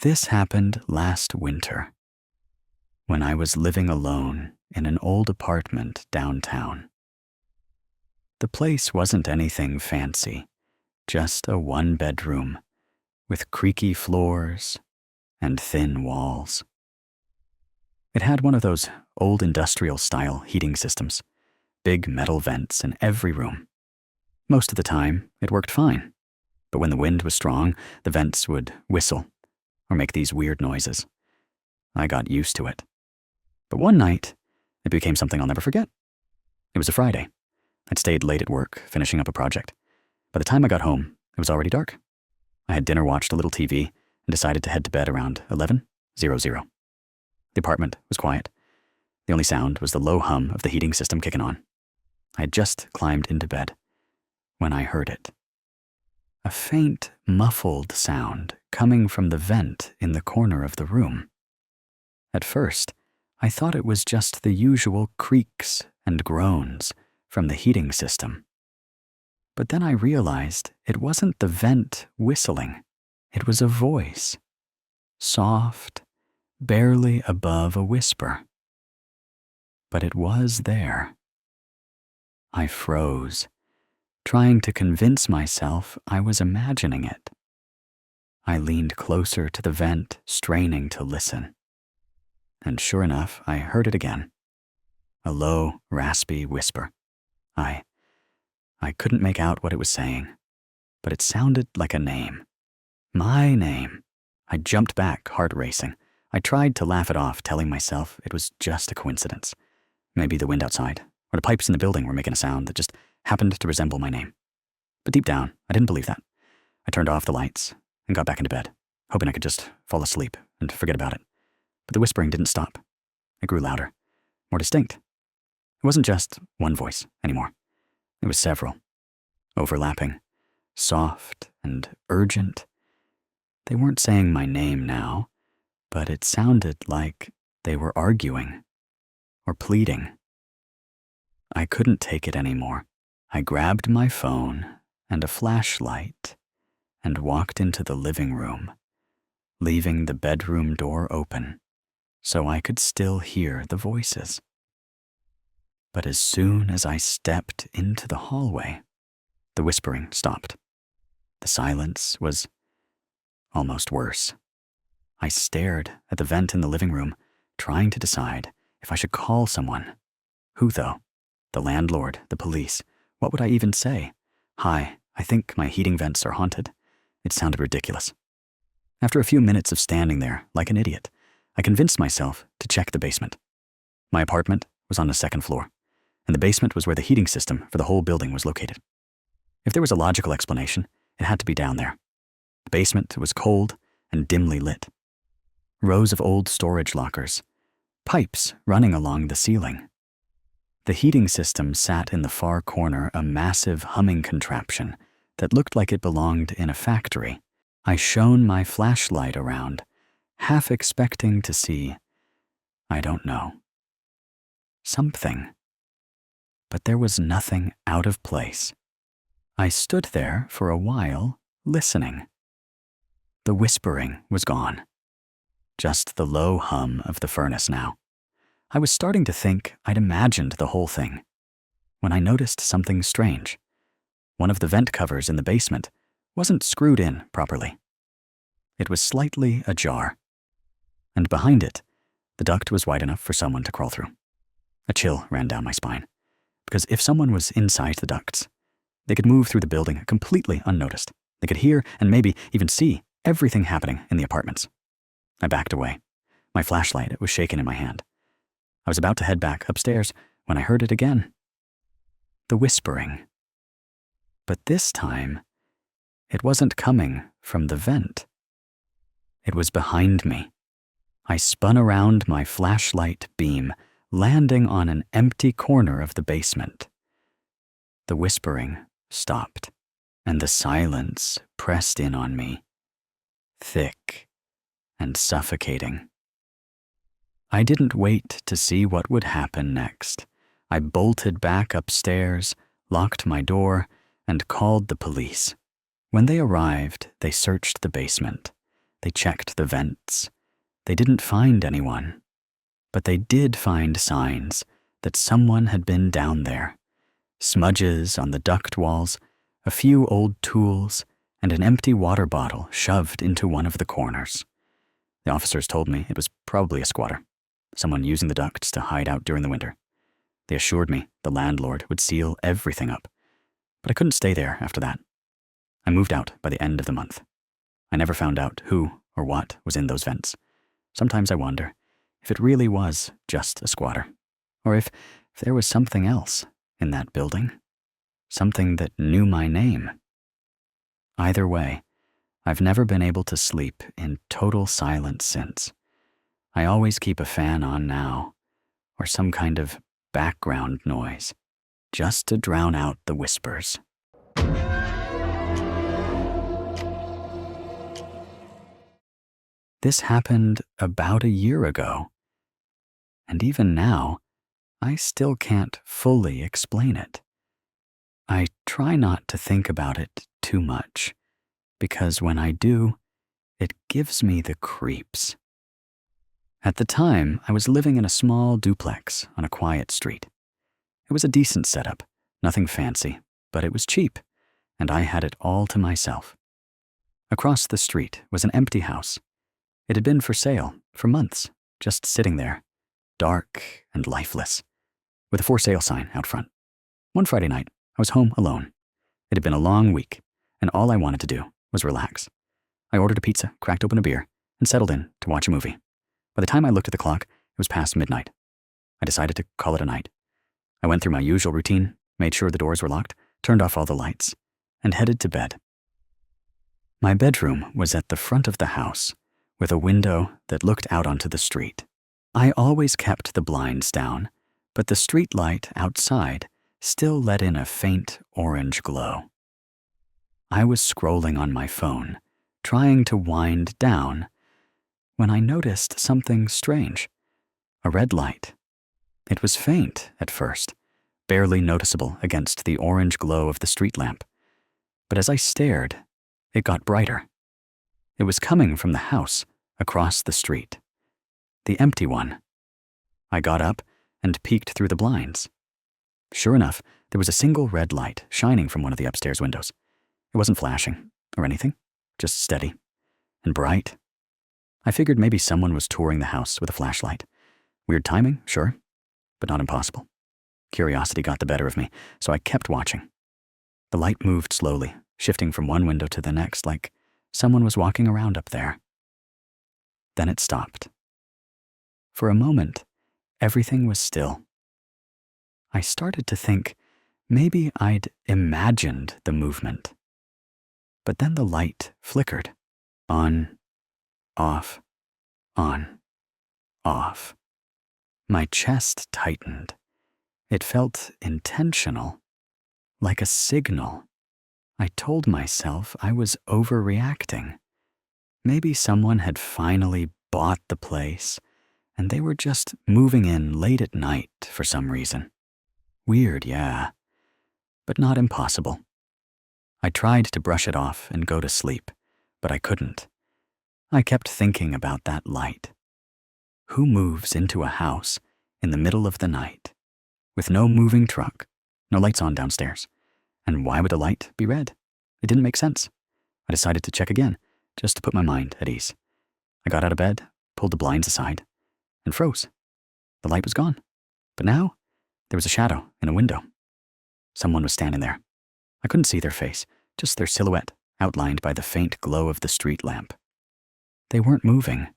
This happened last winter, when I was living alone in an old apartment downtown. The place wasn't anything fancy, just a one-bedroom with creaky floors and thin walls. It had one of those old industrial-style heating systems, big metal vents in every room. Most of the time, it worked fine, but when the wind was strong, the vents would whistle or make these weird noises. I got used to it. But one night, it became something I'll never forget. It was a Friday. I'd stayed late at work, finishing up a project. By the time I got home, it was already dark. I had dinner, watched a little TV, and decided to head to bed around 11:00. The apartment was quiet. The only sound was the low hum of the heating system kicking on. I had just climbed into bed when I heard it. A faint, muffled sound coming from the vent in the corner of the room. At first, I thought it was just the usual creaks and groans from the heating system. But then I realized it wasn't the vent whistling. It was a voice, soft, barely above a whisper. But it was there. I froze, trying to convince myself I was imagining it. I leaned closer to the vent, straining to listen. And sure enough, I heard it again. A low, raspy whisper. I couldn't make out what it was saying, but it sounded like a name. My name. I jumped back, heart racing. I tried to laugh it off, telling myself it was just a coincidence. Maybe the wind outside, or the pipes in the building were making a sound that just happened to resemble my name. But deep down, I didn't believe that. I turned off the lights and got back into bed, hoping I could just fall asleep and forget about it. But the whispering didn't stop. It grew louder, more distinct. It wasn't just one voice anymore. It was several, overlapping, soft and urgent. They weren't saying my name now, but it sounded like they were arguing or pleading. I couldn't take it anymore. I grabbed my phone and a flashlight and walked into the living room, leaving the bedroom door open so I could still hear the voices. But as soon as I stepped into the hallway, the whispering stopped. The silence was almost worse. I stared at the vent in the living room, trying to decide if I should call someone. Who, though? The landlord, the police. What would I even say? Hi, I think my heating vents are haunted. It sounded ridiculous. After a few minutes of standing there like an idiot, I convinced myself to check the basement. My apartment was on the second floor, and the basement was where the heating system for the whole building was located. If there was a logical explanation, it had to be down there. The basement was cold and dimly lit. Rows of old storage lockers, pipes running along the ceiling. The heating system sat in the far corner, a massive humming contraption that looked like it belonged in a factory. I shone my flashlight around, half expecting to see, I don't know, something. But there was nothing out of place. I stood there for a while, listening. The whispering was gone. Just the low hum of the furnace now. I was starting to think I'd imagined the whole thing, when I noticed something strange. One of the vent covers in the basement wasn't screwed in properly. It was slightly ajar, and behind it, the duct was wide enough for someone to crawl through. A chill ran down my spine, because if someone was inside the ducts, they could move through the building completely unnoticed. They could hear and maybe even see everything happening in the apartments. I backed away. My flashlight was shaking in my hand. I was about to head back upstairs when I heard it again. The whispering. But this time, it wasn't coming from the vent. It was behind me. I spun around my flashlight beam, landing on an empty corner of the basement. The whispering stopped, and the silence pressed in on me, thick and suffocating. I didn't wait to see what would happen next. I bolted back upstairs, locked my door, and called the police. When they arrived, they searched the basement. They checked the vents. They didn't find anyone. But they did find signs that someone had been down there. Smudges on the duct walls, a few old tools, and an empty water bottle shoved into one of the corners. The officers told me it was probably a squatter, someone using the ducts to hide out during the winter. They assured me the landlord would seal everything up, but I couldn't stay there after that. I moved out by the end of the month. I never found out who or what was in those vents. Sometimes I wonder if it really was just a squatter, or if there was something else in that building, something that knew my name. Either way, I've never been able to sleep in total silence since. I always keep a fan on now, or some kind of background noise, just to drown out the whispers. This happened about a year ago, and even now, I still can't fully explain it. I try not to think about it too much, because when I do, it gives me the creeps. At the time, I was living in a small duplex on a quiet street. It was a decent setup, nothing fancy, but it was cheap, and I had it all to myself. Across the street was an empty house. It had been for sale for months, just sitting there, dark and lifeless, with a for sale sign out front. One Friday night, I was home alone. It had been a long week, and all I wanted to do was relax. I ordered a pizza, cracked open a beer, and settled in to watch a movie. By the time I looked at the clock, it was past midnight. I decided to call it a night. I went through my usual routine, made sure the doors were locked, turned off all the lights, and headed to bed. My bedroom was at the front of the house, with a window that looked out onto the street. I always kept the blinds down, but the street light outside still let in a faint orange glow. I was scrolling on my phone, trying to wind down, when I noticed something strange. A red light. It was faint at first, barely noticeable against the orange glow of the street lamp. But as I stared, it got brighter. It was coming from the house across the street, the empty one. I got up and peeked through the blinds. Sure enough, there was a single red light shining from one of the upstairs windows. It wasn't flashing or anything, just steady and bright. I figured maybe someone was touring the house with a flashlight. Weird timing, sure, but not impossible. Curiosity got the better of me, so I kept watching. The light moved slowly, shifting from one window to the next like someone was walking around up there. Then it stopped. For a moment, everything was still. I started to think maybe I'd imagined the movement. But then the light flickered. On, off, on, off. My chest tightened. It felt intentional, like a signal. I told myself I was overreacting. Maybe someone had finally bought the place, and they were just moving in late at night for some reason. Weird, yeah, but not impossible. I tried to brush it off and go to sleep, but I couldn't. I kept thinking about that light. Who moves into a house in the middle of the night with no moving truck, no lights on downstairs? And why would the light be red? It didn't make sense. I decided to check again, just to put my mind at ease. I got out of bed, pulled the blinds aside, and froze. The light was gone, but now there was a shadow in a window. Someone was standing there. I couldn't see their face, just their silhouette outlined by the faint glow of the street lamp. They weren't moving,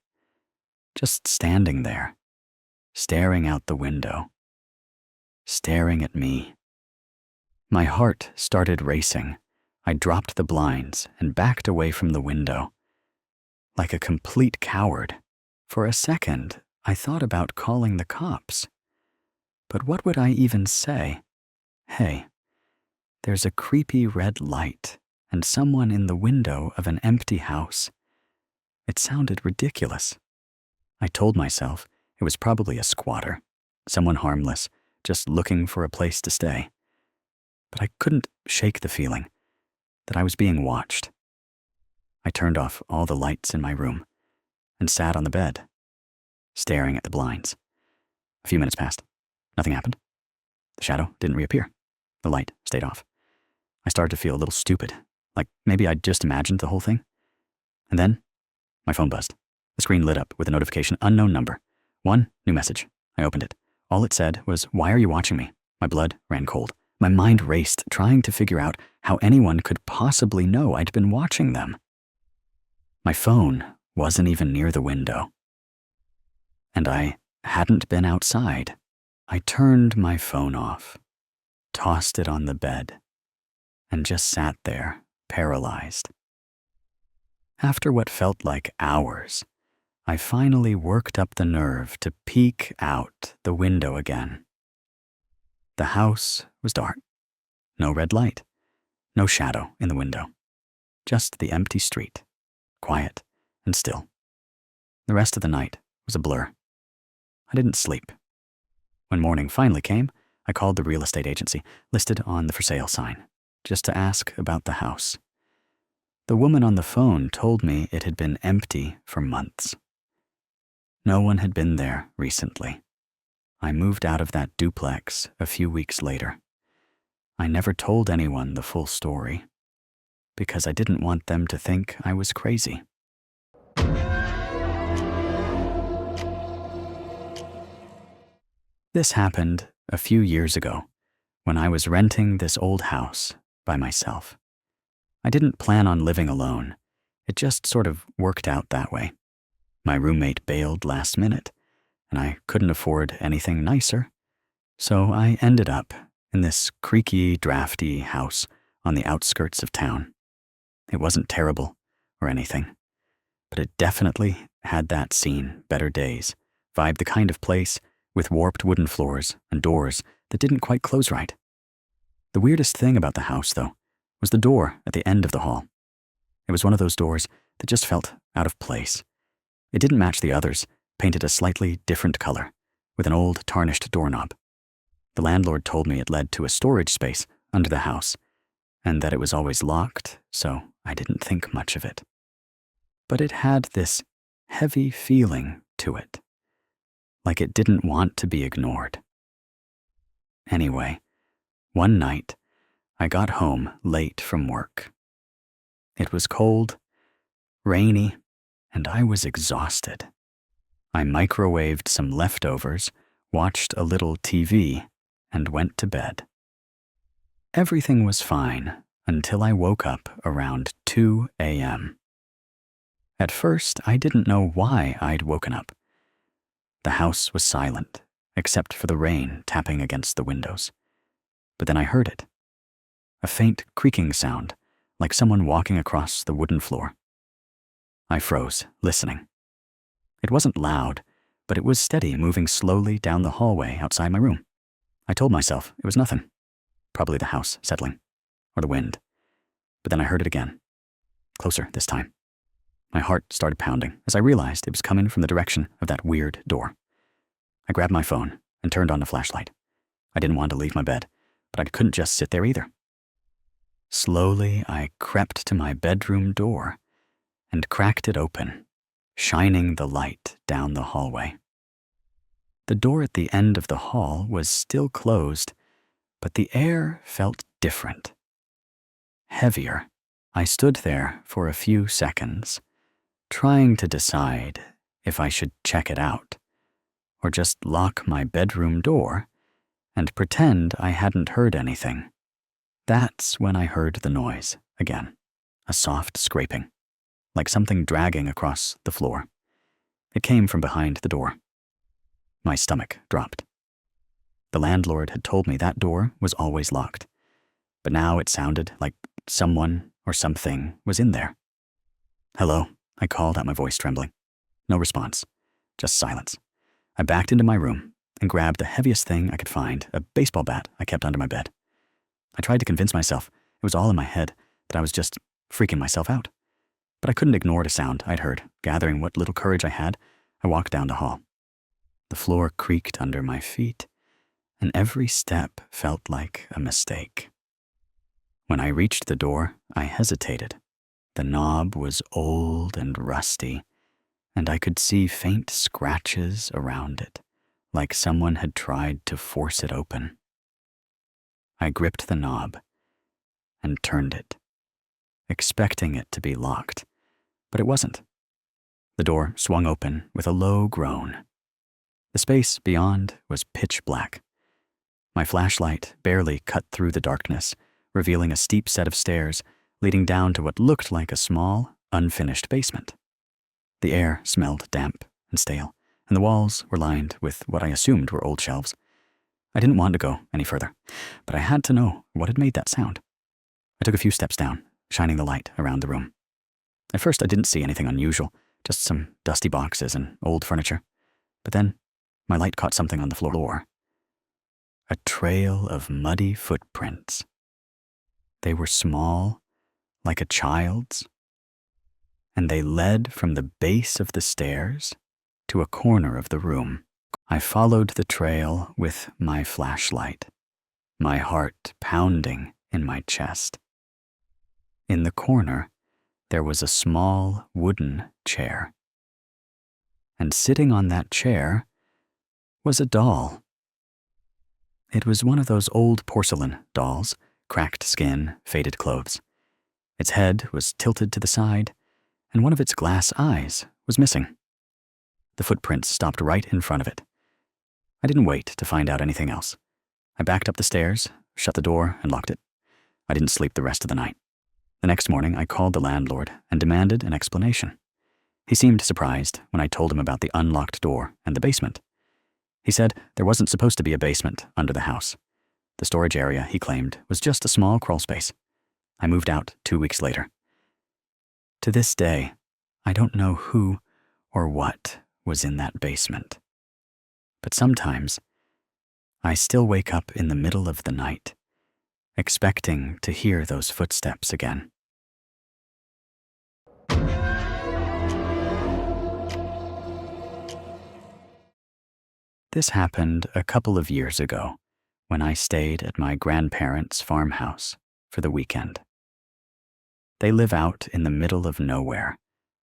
just standing there, staring out the window, staring at me. My heart started racing. I dropped the blinds and backed away from the window. Like a complete coward, for a second, I thought about calling the cops. But what would I even say? Hey, there's a creepy red light and someone in the window of an empty house. It sounded ridiculous. I told myself it was probably a squatter, someone harmless, just looking for a place to stay. But I couldn't shake the feeling that I was being watched. I turned off all the lights in my room and sat on the bed, staring at the blinds. A few minutes passed. Nothing happened. The shadow didn't reappear. The light stayed off. I started to feel a little stupid, like maybe I'd just imagined the whole thing. And then, my phone buzzed. The screen lit up with a notification, unknown number. One new message. I opened it. All it said was, "Why are you watching me?" My blood ran cold. My mind raced, trying to figure out how anyone could possibly know I'd been watching them. My phone wasn't even near the window. And I hadn't been outside. I turned my phone off, tossed it on the bed, and just sat there, paralyzed. After what felt like hours, I finally worked up the nerve to peek out the window again. The house was dark. No red light, no shadow in the window. Just the empty street, quiet and still. The rest of the night was a blur. I didn't sleep. When morning finally came, I called the real estate agency listed on the for sale sign, just to ask about the house. The woman on the phone told me it had been empty for months. No one had been there recently. I moved out of that duplex a few weeks later. I never told anyone the full story because I didn't want them to think I was crazy. This happened a few years ago when I was renting this old house by myself. I didn't plan on living alone. It just sort of worked out that way. My roommate bailed last minute, and I couldn't afford anything nicer, so I ended up in this creaky, drafty house on the outskirts of town. It wasn't terrible or anything, but it definitely had that seen better days vibe, the kind of place with warped wooden floors and doors that didn't quite close right. The weirdest thing about the house, though, was the door at the end of the hall. It was one of those doors that just felt out of place. It didn't match the others, painted a slightly different color, with an old tarnished doorknob. The landlord told me it led to a storage space under the house, and that it was always locked, so I didn't think much of it. But it had this heavy feeling to it, like it didn't want to be ignored. Anyway, one night, I got home late from work. It was cold, rainy, and I was exhausted. I microwaved some leftovers, watched a little TV, and went to bed. Everything was fine until I woke up around 2 a.m. At first, I didn't know why I'd woken up. The house was silent, except for the rain tapping against the windows. But then I heard it. A faint creaking sound, like someone walking across the wooden floor. I froze, listening. It wasn't loud, but it was steady, moving slowly down the hallway outside my room. I told myself it was nothing. Probably the house settling, or the wind. But then I heard it again. Closer this time. My heart started pounding as I realized it was coming from the direction of that weird door. I grabbed my phone and turned on the flashlight. I didn't want to leave my bed, but I couldn't just sit there either. Slowly, I crept to my bedroom door and cracked it open, shining the light down the hallway. The door at the end of the hall was still closed, but the air felt different. Heavier. I stood there for a few seconds, trying to decide if I should check it out, or just lock my bedroom door and pretend I hadn't heard anything. That's when I heard the noise again, a soft scraping, like something dragging across the floor. It came from behind the door. My stomach dropped. The landlord had told me that door was always locked, but now it sounded like someone or something was in there. "Hello," I called out, my voice trembling. No response, just silence. I backed into my room and grabbed the heaviest thing I could find, a baseball bat I kept under my bed. I tried to convince myself it was all in my head, that I was just freaking myself out. But I couldn't ignore the sound I'd heard. Gathering what little courage I had, I walked down the hall. The floor creaked under my feet, and every step felt like a mistake. When I reached the door, I hesitated, The knob was old and rusty, and I could see faint scratches around it, like someone had tried to force it open. I gripped the knob and turned it, expecting it to be locked, but it wasn't. The door swung open with a low groan. The space beyond was pitch black. My flashlight barely cut through the darkness, revealing a steep set of stairs leading down to what looked like a small, unfinished basement. The air smelled damp and stale, and the walls were lined with what I assumed were old shelves. I didn't want to go any further, but I had to know what had made that sound. I took a few steps down, shining the light around the room. At first, I didn't see anything unusual, just some dusty boxes and old furniture. But then, my light caught something on the floor. A trail of muddy footprints. They were small, like a child's, and they led from the base of the stairs to a corner of the room. I followed the trail with my flashlight, my heart pounding in my chest. In the corner, there was a small wooden chair. And sitting on that chair was a doll. It was one of those old porcelain dolls, cracked skin, faded clothes. Its head was tilted to the side, and one of its glass eyes was missing. The footprints stopped right in front of it. I didn't wait to find out anything else. I backed up the stairs, shut the door, and locked it. I didn't sleep the rest of the night. The next morning, I called the landlord and demanded an explanation. He seemed surprised when I told him about the unlocked door and the basement. He said there wasn't supposed to be a basement under the house. The storage area, he claimed, was just a small crawl space. I moved out 2 weeks later. To this day, I don't know who or what was in that basement. But sometimes, I still wake up in the middle of the night, expecting to hear those footsteps again. This happened a couple of years ago when I stayed at my grandparents' farmhouse for the weekend. They live out in the middle of nowhere,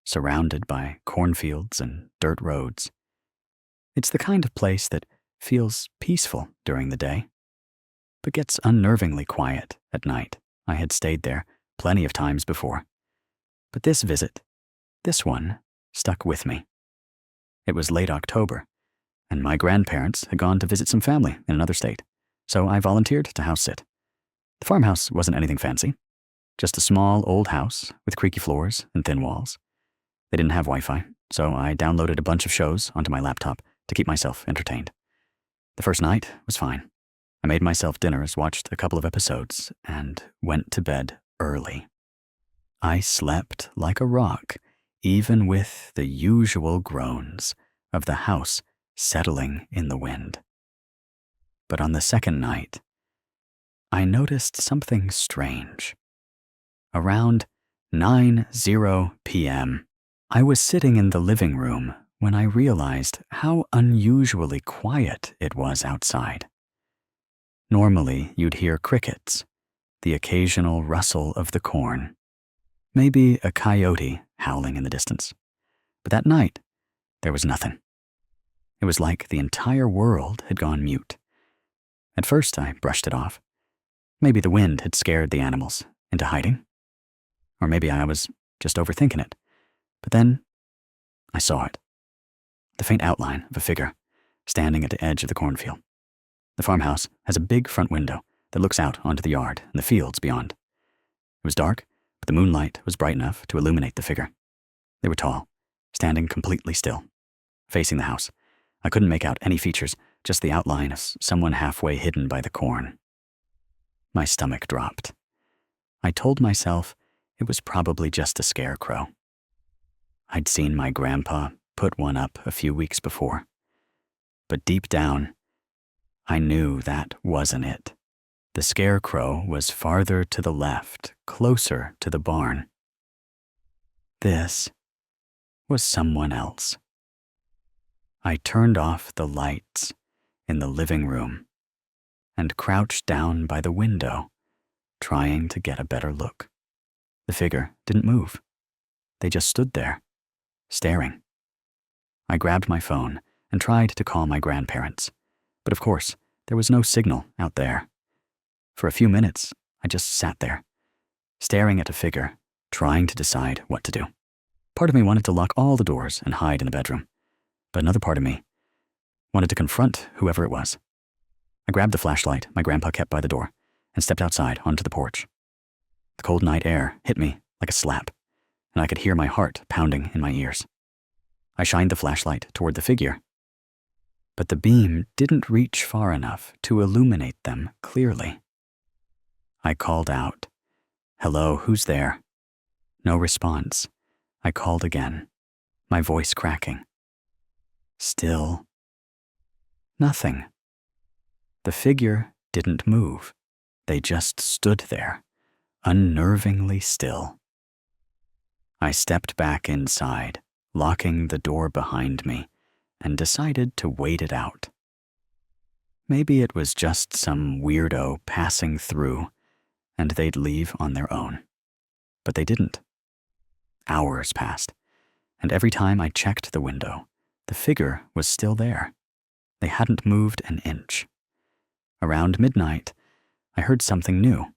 surrounded by cornfields and dirt roads. It's the kind of place that feels peaceful during the day, but gets unnervingly quiet at night. I had stayed there plenty of times before. But this visit, this one, stuck with me. It was late October, and my grandparents had gone to visit some family in another state, so I volunteered to house sit. The farmhouse wasn't anything fancy, just a small old house with creaky floors and thin walls. They didn't have Wi-Fi, so I downloaded a bunch of shows onto my laptop to keep myself entertained. The first night was fine. I made myself dinners, watched a couple of episodes, and went to bed early. I slept like a rock, even with the usual groans of the house settling in the wind. But on the second night, I noticed something strange. Around 9:00 p.m., I was sitting in the living room when I realized how unusually quiet it was outside. Normally, you'd hear crickets, the occasional rustle of the corn, maybe a coyote howling in the distance. But that night, there was nothing. It was like the entire world had gone mute. At first, I brushed it off. Maybe the wind had scared the animals into hiding. Or maybe I was just overthinking it. But then, I saw it. The faint outline of a figure standing at the edge of the cornfield. The farmhouse has a big front window that looks out onto the yard and the fields beyond. It was dark, but the moonlight was bright enough to illuminate the figure. They were tall, standing completely still, facing the house. I couldn't make out any features, just the outline of someone halfway hidden by the corn. My stomach dropped. I told myself it was probably just a scarecrow. I'd seen my grandpa put one up a few weeks before. But deep down, I knew that wasn't it. The scarecrow was farther to the left, closer to the barn. This was someone else. I turned off the lights in the living room and crouched down by the window, trying to get a better look. The figure didn't move. They just stood there, staring. I grabbed my phone and tried to call my grandparents, but of course, there was no signal out there. For a few minutes, I just sat there, staring at a figure, trying to decide what to do. Part of me wanted to lock all the doors and hide in the bedroom, but another part of me wanted to confront whoever it was. I grabbed the flashlight my grandpa kept by the door and stepped outside onto the porch. The cold night air hit me like a slap, and I could hear my heart pounding in my ears. I shined the flashlight toward the figure, but the beam didn't reach far enough to illuminate them clearly. I called out, "Hello, who's there?" No response. I called again, my voice cracking. Still nothing. The figure didn't move. They just stood there, unnervingly still. I stepped back inside, locking the door behind me, and decided to wait it out. Maybe it was just some weirdo passing through, and they'd leave on their own. But they didn't. Hours passed, and every time I checked the window, the figure was still there. They hadn't moved an inch. Around midnight, I heard something new,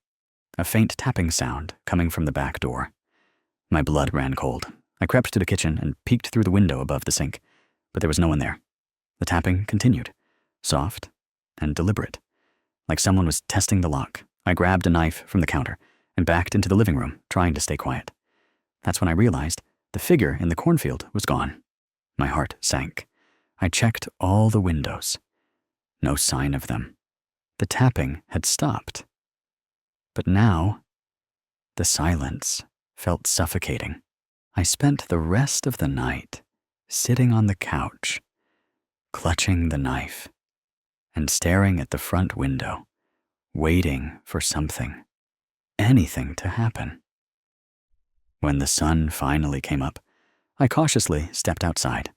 a faint tapping sound coming from the back door. My blood ran cold. I crept to the kitchen and peeked through the window above the sink, but there was no one there. The tapping continued, soft and deliberate, like someone was testing the lock. I grabbed a knife from the counter and backed into the living room, trying to stay quiet. That's when I realized the figure in the cornfield was gone. My heart sank. I checked all the windows. No sign of them. The tapping had stopped. But now, the silence felt suffocating. I spent the rest of the night sitting on the couch, clutching the knife, and staring at the front window, waiting for something, anything to happen. When the sun finally came up, I cautiously stepped outside.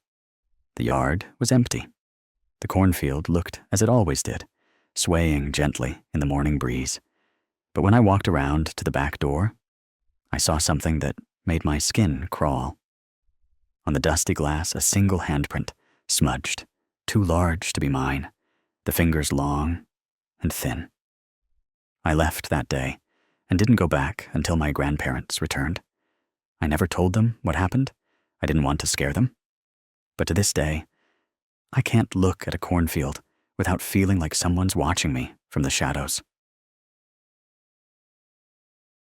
The yard was empty. The cornfield looked as it always did, swaying gently in the morning breeze. But when I walked around to the back door, I saw something that made my skin crawl. On the dusty glass, a single handprint, smudged, too large to be mine, the fingers long and thin. I left that day and didn't go back until my grandparents returned. I never told them what happened. I didn't want to scare them. But to this day, I can't look at a cornfield without feeling like someone's watching me from the shadows.